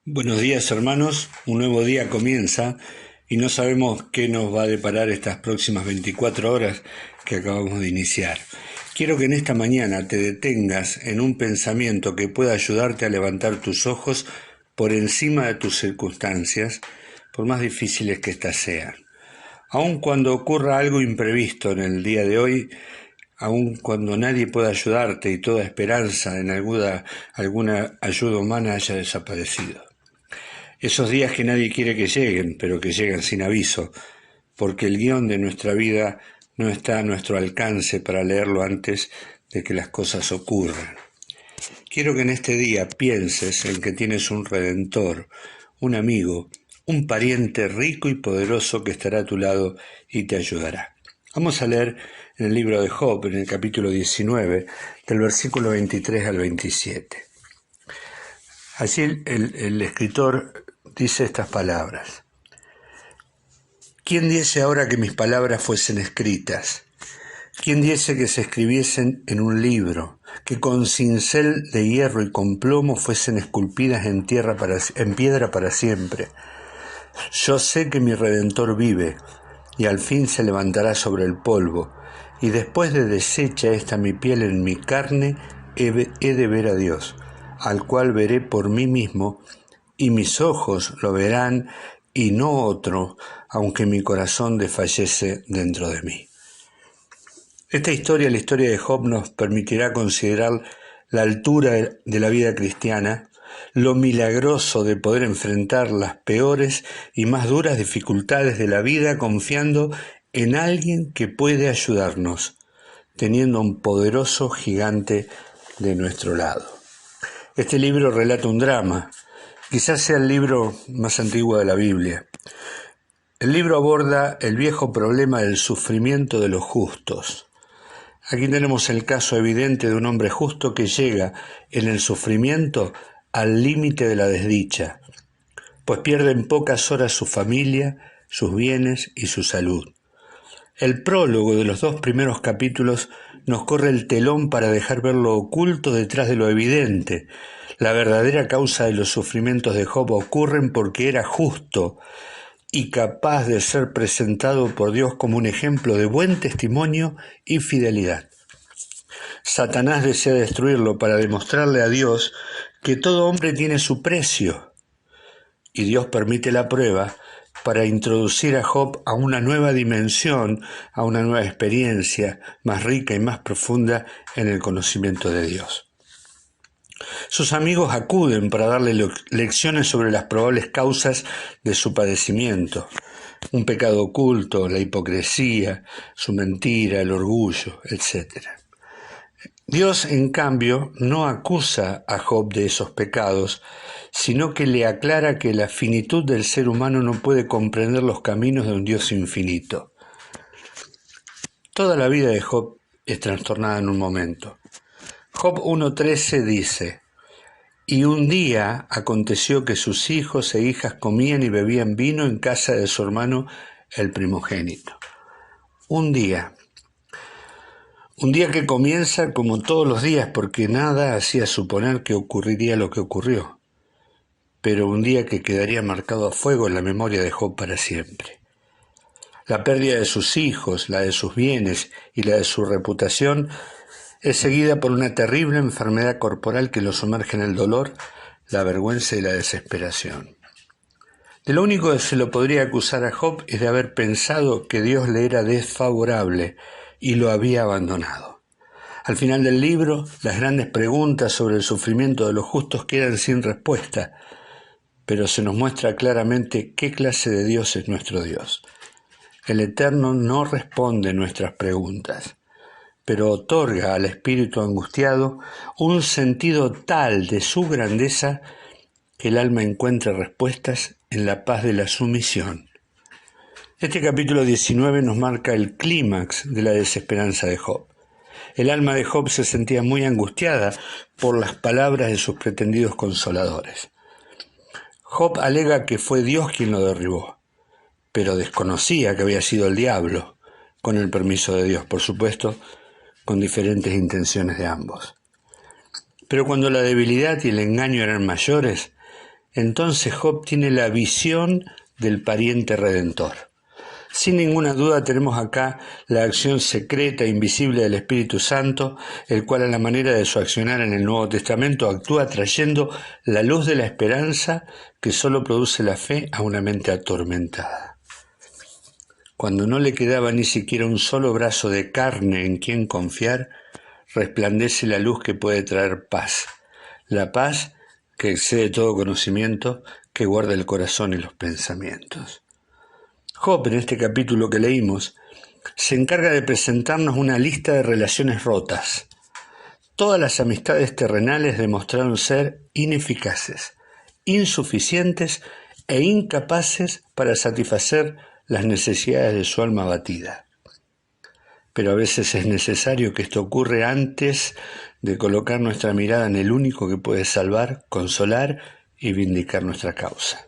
Buenos días, hermanos. Un nuevo día comienza y no sabemos qué nos va a deparar estas próximas 24 horas que acabamos de iniciar. Quiero que en esta mañana te detengas en un pensamiento que pueda ayudarte a levantar tus ojos por encima de tus circunstancias, por más difíciles que éstas sean. Aun cuando ocurra algo imprevisto en el día de hoy, aun cuando nadie pueda ayudarte y toda esperanza en alguna ayuda humana haya desaparecido. Esos días que nadie quiere que lleguen, pero que llegan sin aviso, porque el guión de nuestra vida no está a nuestro alcance para leerlo antes de que las cosas ocurran. Quiero que en este día pienses en que tienes un redentor, un amigo, un pariente rico y poderoso que estará a tu lado y te ayudará. Vamos a leer en el libro de Job, en el capítulo 19, del versículo 23 al 27. Allí el escritor dice estas palabras: ¿Quién diese ahora que mis palabras fuesen escritas? ¿Quién diese que se escribiesen en un libro, que con cincel de hierro y con plomo fuesen esculpidas en piedra para siempre? Yo sé que mi Redentor vive, y al fin se levantará sobre el polvo, y después de deshecha esta mi piel en mi carne, he de ver a Dios, al cual veré por mí mismo, y mis ojos lo verán, y no otro, aunque mi corazón desfallece dentro de mí. Esta historia, la historia de Job, nos permitirá considerar la altura de la vida cristiana, lo milagroso de poder enfrentar las peores y más duras dificultades de la vida confiando en alguien que puede ayudarnos, teniendo un poderoso gigante de nuestro lado. Este libro relata un drama, quizás sea el libro más antiguo de la Biblia. El libro aborda el viejo problema del sufrimiento de los justos. Aquí tenemos el caso evidente de un hombre justo que llega en el sufrimiento al límite de la desdicha, pues pierde en pocas horas su familia, sus bienes y su salud. El prólogo de los 2 primeros capítulos nos corre el telón para dejar ver lo oculto detrás de lo evidente. La verdadera causa de los sufrimientos de Job ocurren porque era justo y capaz de ser presentado por Dios como un ejemplo de buen testimonio y fidelidad. Satanás desea destruirlo para demostrarle a Dios que todo hombre tiene su precio, y Dios permite la prueba para introducir a Job a una nueva dimensión, a una nueva experiencia más rica y más profunda en el conocimiento de Dios. Sus amigos acuden para darle lecciones sobre las probables causas de su padecimiento, un pecado oculto, la hipocresía, su mentira, el orgullo, etc. Dios, en cambio, no acusa a Job de esos pecados, sino que le aclara que la finitud del ser humano no puede comprender los caminos de un Dios infinito. Toda la vida de Job es trastornada en un momento. Job 1:13 dice: «Y un día aconteció que sus hijos e hijas comían y bebían vino en casa de su hermano el primogénito». Un día que comienza como todos los días, porque nada hacía suponer que ocurriría lo que ocurrió, pero un día que quedaría marcado a fuego en la memoria de Job para siempre. La pérdida de sus hijos, la de sus bienes y la de su reputación es seguida por una terrible enfermedad corporal que lo sumerge en el dolor, la vergüenza y la desesperación. De lo único que se lo podría acusar a Job es de haber pensado que Dios le era desfavorable y lo había abandonado. Al final del libro, las grandes preguntas sobre el sufrimiento de los justos quedan sin respuesta, pero se nos muestra claramente qué clase de Dios es nuestro Dios. El Eterno no responde nuestras preguntas, pero otorga al espíritu angustiado un sentido tal de su grandeza que el alma encuentra respuestas en la paz de la sumisión. Este capítulo 19 nos marca el clímax de la desesperanza de Job. El alma de Job se sentía muy angustiada por las palabras de sus pretendidos consoladores. Job alega que fue Dios quien lo derribó, pero desconocía que había sido el diablo, con el permiso de Dios, por supuesto, con diferentes intenciones de ambos. Pero cuando la debilidad y el engaño eran mayores, entonces Job tiene la visión del pariente redentor. Sin ninguna duda tenemos acá la acción secreta e invisible del Espíritu Santo, el cual a la manera de su accionar en el Nuevo Testamento actúa trayendo la luz de la esperanza que solo produce la fe a una mente atormentada. Cuando no le quedaba ni siquiera un solo brazo de carne en quien confiar, resplandece la luz que puede traer paz, la paz que excede todo conocimiento, que guarda el corazón y los pensamientos. Job, en este capítulo que leímos, se encarga de presentarnos una lista de relaciones rotas. Todas las amistades terrenales demostraron ser ineficaces, insuficientes e incapaces para satisfacer las necesidades de su alma abatida. Pero a veces es necesario que esto ocurra antes de colocar nuestra mirada en el único que puede salvar, consolar y vindicar nuestra causa.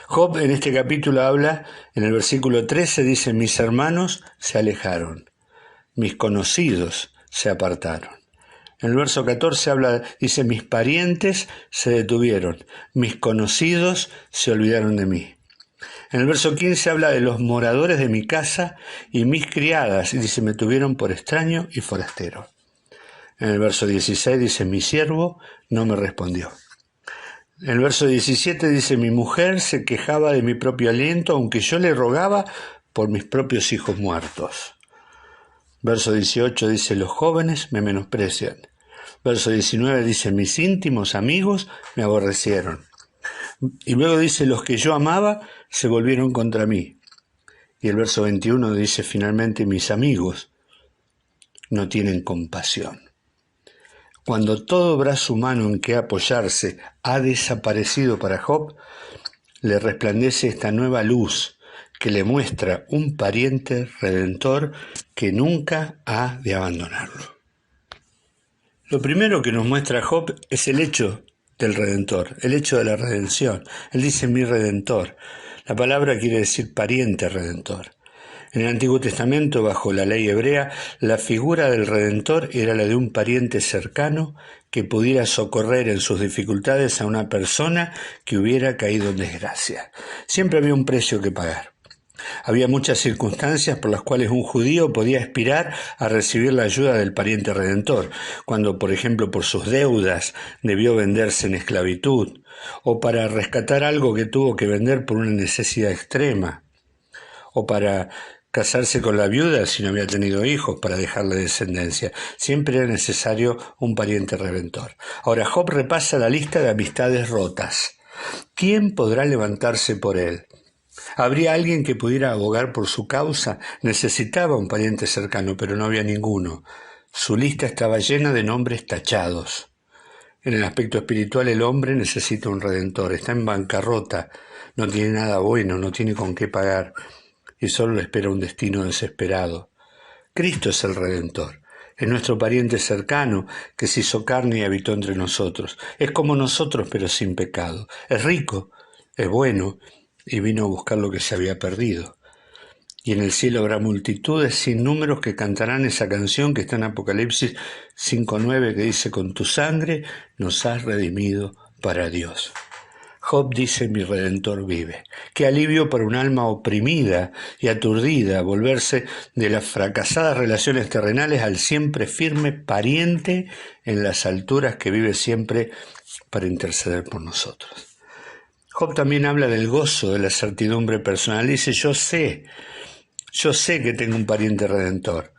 Job en este capítulo habla, en el versículo 13 dice: mis hermanos se alejaron, mis conocidos se apartaron. En el verso 14 dice: mis parientes se detuvieron, mis conocidos se olvidaron de mí. En el verso 15 habla de los moradores de mi casa y mis criadas, y dice: me tuvieron por extraño y forastero. En el verso 16 dice: mi siervo no me respondió. En el verso 17 dice: mi mujer se quejaba de mi propio aliento, aunque yo le rogaba por mis propios hijos muertos. Verso 18 dice: los jóvenes me menosprecian. Verso 19 dice: mis íntimos amigos me aborrecieron. Y luego dice: los que yo amaba se volvieron contra mí. Y el verso 21 dice finalmente: mis amigos no tienen compasión. Cuando todo brazo humano en que apoyarse ha desaparecido para Job, le resplandece esta nueva luz que le muestra un pariente redentor que nunca ha de abandonarlo. Lo primero que nos muestra Job es el hecho del redentor, el hecho de la redención. Él dice: mi redentor. La palabra quiere decir pariente redentor. En el Antiguo Testamento, bajo la ley hebrea, la figura del Redentor era la de un pariente cercano que pudiera socorrer en sus dificultades a una persona que hubiera caído en desgracia. Siempre había un precio que pagar. Había muchas circunstancias por las cuales un judío podía aspirar a recibir la ayuda del pariente redentor, cuando, por ejemplo, por sus deudas debió venderse en esclavitud, o para rescatar algo que tuvo que vender por una necesidad extrema, o para casarse con la viuda si no había tenido hijos, para dejarle descendencia. Siempre era necesario un pariente redentor. Ahora Job repasa la lista de amistades rotas. ¿Quién podrá levantarse por él? ¿Habría alguien que pudiera abogar por su causa? Necesitaba un pariente cercano, pero no había ninguno. Su lista estaba llena de nombres tachados. En el aspecto espiritual, el hombre necesita un redentor. Está en bancarrota, no tiene nada bueno, no tiene con qué pagar, y solo le espera un destino desesperado. Cristo es el Redentor, es nuestro pariente cercano que se hizo carne y habitó entre nosotros. Es como nosotros, pero sin pecado. Es rico, es bueno, y vino a buscar lo que se había perdido. Y en el cielo habrá multitudes sin números que cantarán esa canción que está en Apocalipsis 5:9, que dice: con tu sangre nos has redimido para Dios. Job dice: mi Redentor vive. Qué alivio para un alma oprimida y aturdida volverse de las fracasadas relaciones terrenales al siempre firme pariente en las alturas que vive siempre para interceder por nosotros. Job también habla del gozo, de la certidumbre personal. Dice: yo sé que tengo un pariente redentor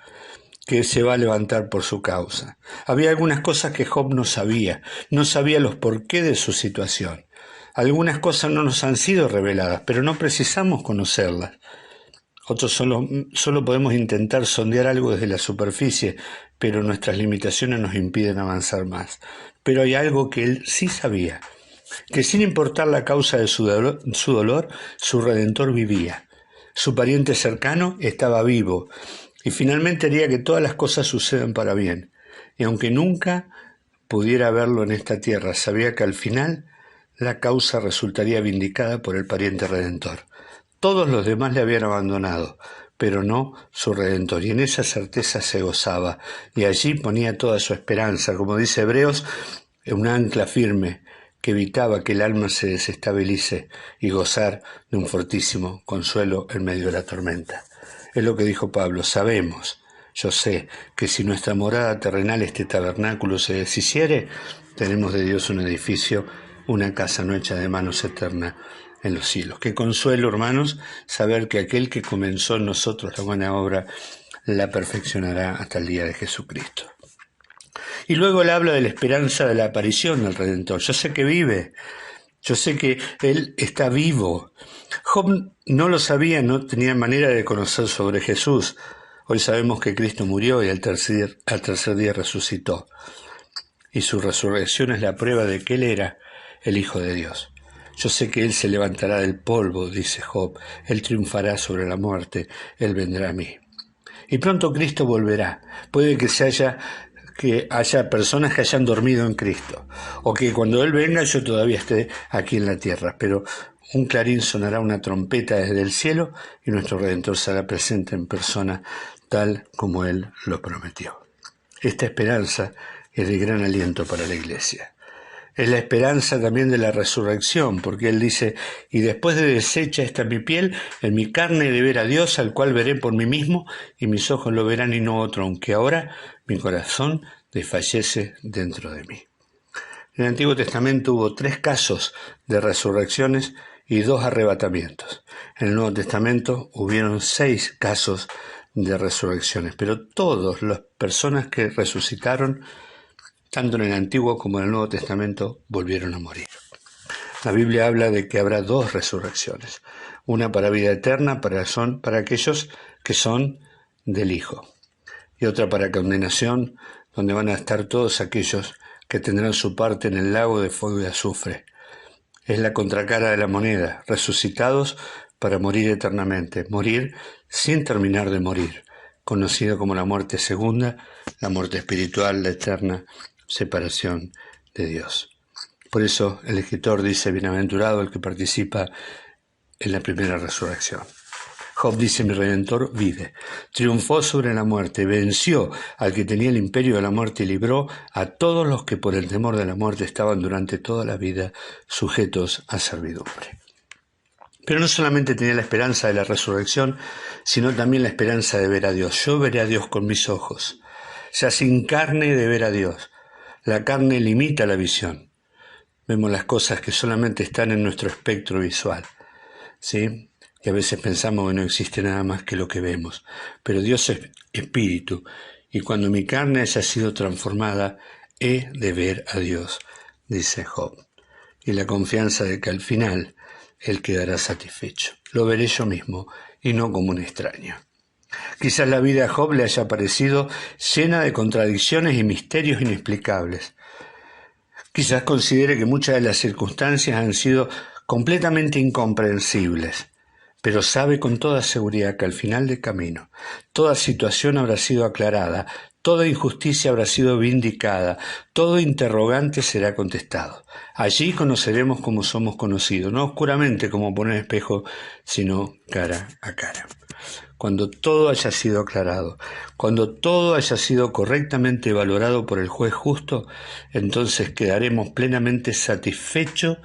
que se va a levantar por su causa. Había algunas cosas que Job no sabía los porqués de su situación. Algunas cosas no nos han sido reveladas, pero no precisamos conocerlas. Otros solo podemos intentar sondear algo desde la superficie, pero nuestras limitaciones nos impiden avanzar más. Pero hay algo que él sí sabía, que sin importar la causa de su dolor, su Redentor vivía. Su pariente cercano estaba vivo, y finalmente haría que todas las cosas sucedan para bien. Y aunque nunca pudiera verlo en esta tierra, sabía que al final la causa resultaría vindicada por el pariente redentor. Todos los demás le habían abandonado, pero no su Redentor, y en esa certeza se gozaba, y allí ponía toda su esperanza, como dice Hebreos, un ancla firme que evitaba que el alma se desestabilice y gozar de un fortísimo consuelo en medio de la tormenta. Es lo que dijo Pablo: sabemos, yo sé, que si nuestra morada terrenal, este tabernáculo, se deshiciere, tenemos de Dios un edificio, una casa no hecha de manos eterna en los cielos. Qué consuelo, hermanos, saber que aquel que comenzó en nosotros la buena obra la perfeccionará hasta el día de Jesucristo. Y luego él habla de la esperanza de la aparición del Redentor. Yo sé que vive, yo sé que él está vivo. Job no lo sabía, no tenía manera de conocer sobre Jesús. Hoy sabemos que Cristo murió y al tercer día resucitó. Y su resurrección es la prueba de que él era el Hijo de Dios. Yo sé que él se levantará del polvo, dice Job. Él triunfará sobre la muerte, él vendrá a mí. Y pronto Cristo volverá. Puede que haya personas que hayan dormido en Cristo, o que cuando Él venga yo todavía esté aquí en la tierra, pero un clarín sonará, una trompeta desde el cielo, y nuestro Redentor será presente en persona, tal como Él lo prometió. Esta esperanza es de gran aliento para la Iglesia. Es la esperanza también de la resurrección, porque Él dice: y después de deshecha esta mi piel, en mi carne de ver a Dios, al cual veré por mí mismo, y mis ojos lo verán y no otro, aunque ahora mi corazón desfallece dentro de mí. En el Antiguo Testamento hubo 3 casos de resurrecciones y 2 arrebatamientos. En el Nuevo Testamento hubieron 6 casos de resurrecciones, pero todas las personas que resucitaron, tanto en el Antiguo como en el Nuevo Testamento, volvieron a morir. La Biblia habla de que habrá 2 resurrecciones, una para vida eterna, para aquellos que son del Hijo, y otra para condenación, donde van a estar todos aquellos que tendrán su parte en el lago de fuego y azufre. Es la contracara de la moneda, resucitados para morir eternamente, morir sin terminar de morir, conocido como la muerte segunda, la muerte espiritual, la eterna separación de Dios. Por eso el escritor dice: bienaventurado el que participa en la primera resurrección. Job dice: mi Redentor vive, triunfó sobre la muerte, venció al que tenía el imperio de la muerte y libró a todos los que por el temor de la muerte estaban durante toda la vida sujetos a servidumbre. Pero no solamente tenía la esperanza de la resurrección, sino también la esperanza de ver a Dios. Yo veré a Dios con mis ojos, ya sin carne de ver a Dios. La carne limita la visión. Vemos las cosas que solamente están en nuestro espectro visual, ¿sí? Y a veces pensamos que no existe nada más que lo que vemos. Pero Dios es espíritu, y cuando mi carne haya sido transformada, he de ver a Dios, dice Job. Y la confianza de que al final Él quedará satisfecho. Lo veré yo mismo, y no como un extraño. Quizás la vida de Job le haya parecido llena de contradicciones y misterios inexplicables. Quizás considere que muchas de las circunstancias han sido completamente incomprensibles, pero sabe con toda seguridad que al final del camino toda situación habrá sido aclarada, toda injusticia habrá sido vindicada, todo interrogante será contestado. Allí conoceremos como somos conocidos, no oscuramente como por un espejo, sino cara a cara. Cuando todo haya sido aclarado, cuando todo haya sido correctamente valorado por el juez justo, entonces quedaremos plenamente satisfechos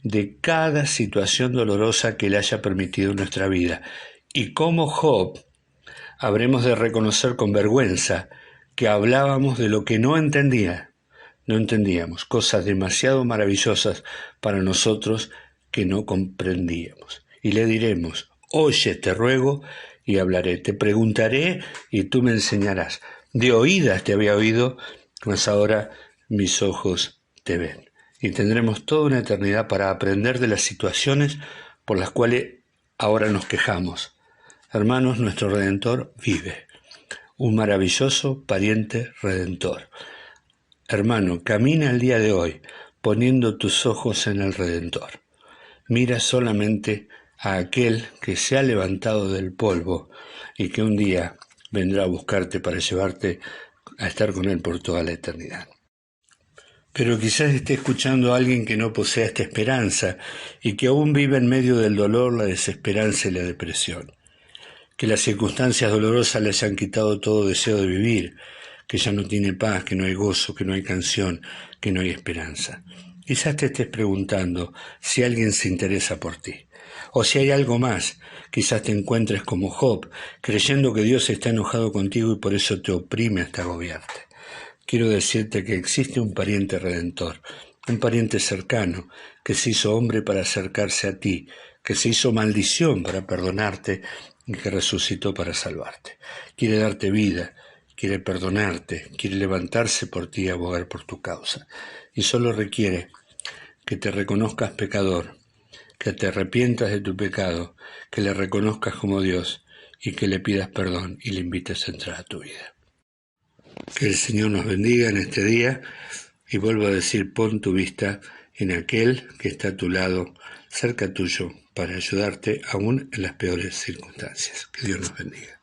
de cada situación dolorosa que le haya permitido en nuestra vida. Y como Job, habremos de reconocer con vergüenza que hablábamos de lo que no entendíamos, cosas demasiado maravillosas para nosotros que no comprendíamos. Y le diremos: oye, te ruego, y hablaré, te preguntaré y tú me enseñarás. De oídas te había oído, mas ahora mis ojos te ven. Y tendremos toda una eternidad para aprender de las situaciones por las cuales ahora nos quejamos. Hermanos, nuestro Redentor vive, un maravilloso pariente Redentor. Hermano, camina el día de hoy poniendo tus ojos en el Redentor. Mira solamente a aquel que se ha levantado del polvo y que un día vendrá a buscarte para llevarte a estar con él por toda la eternidad. Pero quizás esté escuchando a alguien que no posea esta esperanza y que aún vive en medio del dolor, la desesperanza y la depresión. Que las circunstancias dolorosas le hayan quitado todo deseo de vivir, que ya no tiene paz, que no hay gozo, que no hay canción, que no hay esperanza. Quizás te estés preguntando si alguien se interesa por ti, o si hay algo más. Quizás te encuentres como Job, creyendo que Dios está enojado contigo y por eso te oprime hasta agobiarte. Quiero decirte que existe un pariente redentor, un pariente cercano, que se hizo hombre para acercarse a ti, que se hizo maldición para perdonarte y que resucitó para salvarte. Quiere darte vida, quiere perdonarte, quiere levantarse por ti y abogar por tu causa. Y solo requiere que te reconozcas pecador, que te arrepientas de tu pecado, que le reconozcas como Dios y que le pidas perdón y le invites a entrar a tu vida. Que el Señor nos bendiga en este día y vuelvo a decir, pon tu vista en aquel que está a tu lado, cerca tuyo, para ayudarte aún en las peores circunstancias. Que Dios nos bendiga.